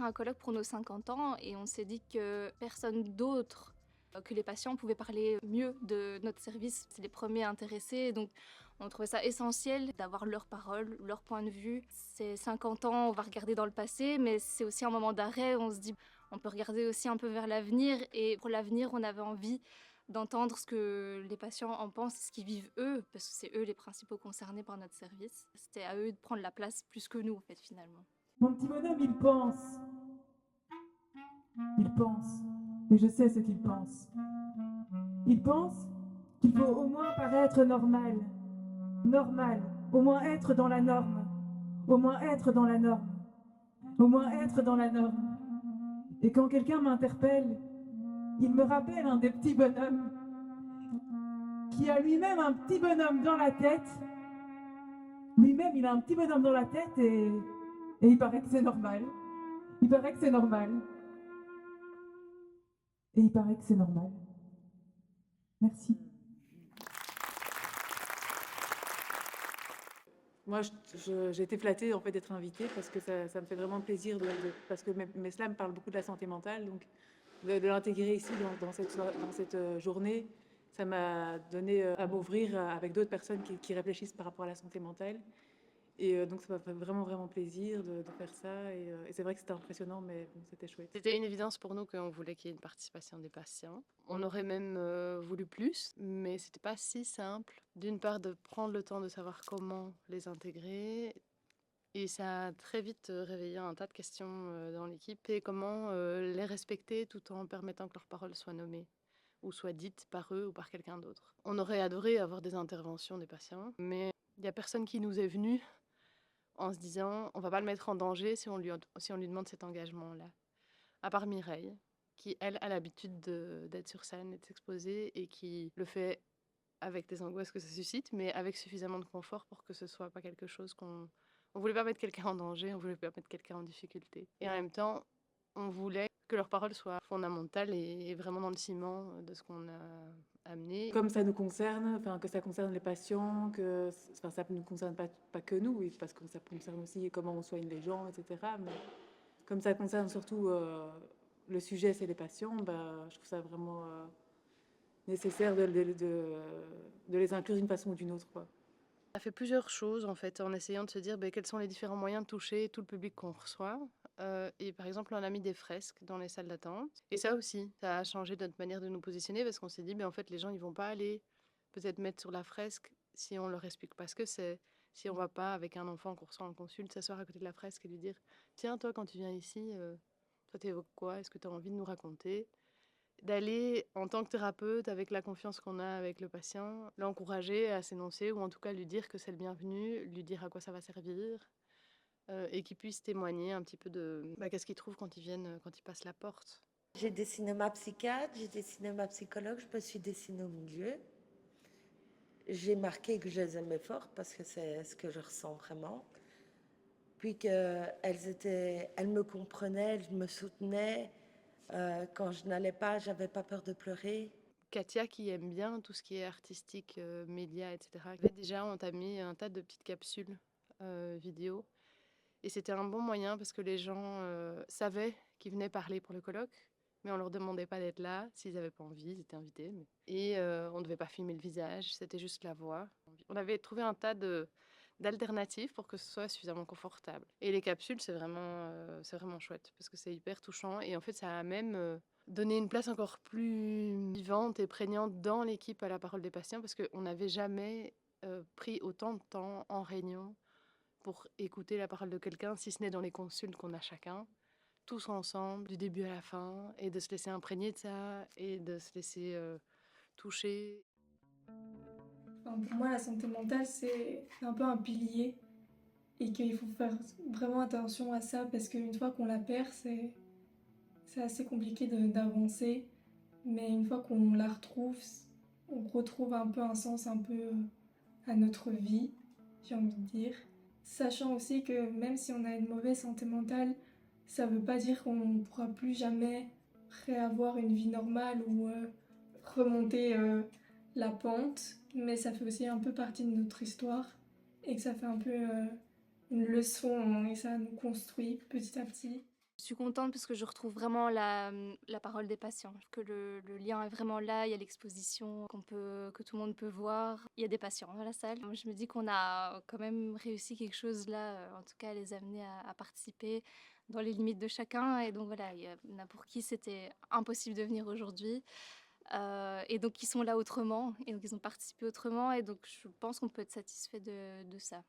un colloque pour nos 50 ans et on s'est dit que personne d'autre que les patients pouvaient parler mieux de notre service. C'est les premiers intéressés, donc on trouvait ça essentiel d'avoir leur parole, leur point de vue. Ces 50 ans, on va regarder dans le passé, mais c'est aussi un moment d'arrêt où on se dit on peut regarder aussi un peu vers l'avenir, et pour l'avenir, on avait envie d'entendre ce que les patients en pensent, ce qu'ils vivent eux, parce que c'est eux les principaux concernés par notre service. C'était à eux de prendre la place plus que nous, en fait, finalement. Mon petit bonhomme, il pense, et je sais ce qu'il pense. Il pense qu'il faut au moins paraître normal, normal, au moins être dans la norme, au moins être dans la norme, au moins être dans la norme. Et quand quelqu'un m'interpelle, il me rappelle un des petits bonhommes qui a lui-même un petit bonhomme dans la tête. Lui-même, il a un petit bonhomme dans la tête et il paraît que c'est normal. Il paraît que c'est normal. Et il paraît que c'est normal. Merci. Moi, j'ai été flattée en fait d'être invitée parce que ça me fait vraiment plaisir parce que mes slams parlent beaucoup de la santé mentale, donc de l'intégrer ici dans cette journée, ça m'a donné à m'ouvrir avec d'autres personnes qui réfléchissent par rapport à la santé mentale. Et donc ça m'a fait vraiment plaisir de faire ça. Et c'est vrai que c'était impressionnant, mais bon, c'était chouette. C'était une évidence pour nous qu'on voulait qu'il y ait une participation des patients. On aurait même voulu plus, mais c'était pas si simple. D'une part, de prendre le temps de savoir comment les intégrer. Et ça a très vite réveillé un tas de questions dans l'équipe. Et comment les respecter tout en permettant que leurs paroles soient nommées ou soient dites par eux ou par quelqu'un d'autre. On aurait adoré avoir des interventions des patients, mais il n'y a personne qui nous est venu en se disant on va pas le mettre en danger si on lui demande cet engagement-là. À part Mireille, qui, elle, a l'habitude d'être sur scène et de s'exposer et qui le fait avec des angoisses que ça suscite, mais avec suffisamment de confort pour que ce soit pas quelque chose qu'on... On voulait pas mettre quelqu'un en danger, on voulait pas mettre quelqu'un en difficulté. Et en même temps, on voulait que leurs paroles soient fondamentales et vraiment dans le ciment de ce qu'on a amené. Comme ça nous concerne, enfin que ça concerne les patients, que enfin, ça ne nous concerne pas que nous, oui, parce que ça concerne aussi comment on soigne les gens, etc. Mais comme ça concerne surtout le sujet, c'est les patients, bah, je trouve ça vraiment nécessaire de les inclure d'une façon ou d'une autre, quoi. On a fait plusieurs choses en fait, en essayant de se dire quels sont les différents moyens de toucher tout le public qu'on reçoit. Et par exemple, on a mis des fresques dans les salles d'attente. Et ça aussi, ça a changé notre manière de nous positionner parce qu'on s'est dit, en fait, les gens, ils vont pas aller peut-être mettre sur la fresque si on leur explique pas ce que c'est. Si on va pas avec un enfant qu'on reçoit en consulte, s'asseoir à côté de la fresque et lui dire, tiens, toi, quand tu viens ici, toi, t'évoques quoi? Est-ce que tu as envie de nous raconter? D'aller en tant que thérapeute, avec la confiance qu'on a avec le patient, l'encourager à s'énoncer ou en tout cas lui dire que c'est le bienvenu, lui dire à quoi ça va servir et qu'il puisse témoigner un petit peu de qu'est-ce qu'ils trouvent quand ils viennent, quand ils passent la porte. J'ai dessiné ma psychiatre, j'ai dessiné ma psychologue, je me suis dessinée au milieu. J'ai marqué que je les aimais fort parce que c'est ce que je ressens vraiment. Puis elles me comprenaient, elles me soutenaient. Quand je n'allais pas, j'avais pas peur de pleurer. Katia, qui aime bien tout ce qui est artistique, médias, etc., avait déjà entamé un tas de petites capsules vidéo. Et c'était un bon moyen parce que les gens savaient qu'ils venaient parler pour le colloque, mais on leur demandait pas d'être là. S'ils n'avaient pas envie, ils étaient invités. Et on ne devait pas filmer le visage, c'était juste la voix. On avait trouvé un tas d'alternatives pour que ce soit suffisamment confortable. Et les capsules, c'est vraiment chouette parce que c'est hyper touchant. Et en fait, ça a même donné une place encore plus vivante et prégnante dans l'équipe à la parole des patients parce qu'on n'avait jamais pris autant de temps en réunion pour écouter la parole de quelqu'un, si ce n'est dans les consultes qu'on a chacun, tous ensemble, du début à la fin, et de se laisser imprégner de ça, et de se laisser toucher. Enfin, pour moi, la santé mentale, c'est un peu un pilier et qu'il faut faire vraiment attention à ça parce qu'une fois qu'on la perd, c'est assez compliqué d'avancer. Mais une fois qu'on la retrouve, on retrouve un peu un sens un peu à notre vie, j'ai envie de dire. Sachant aussi que même si on a une mauvaise santé mentale, ça veut pas dire qu'on ne pourra plus jamais réavoir une vie normale ou remonter la pente, mais ça fait aussi un peu partie de notre histoire et que ça fait un peu une leçon et ça nous construit petit à petit. Je suis contente parce que je retrouve vraiment la parole des patients, que le lien est vraiment là, il y a l'exposition que tout le monde peut voir. Il y a des patients dans la salle. Moi, je me dis qu'on a quand même réussi quelque chose là, en tout cas à les amener à participer dans les limites de chacun. Et donc voilà, il y en a pour qui c'était impossible de venir aujourd'hui. Et donc ils sont là autrement, et donc ils ont participé autrement, et donc je pense qu'on peut être satisfait de ça.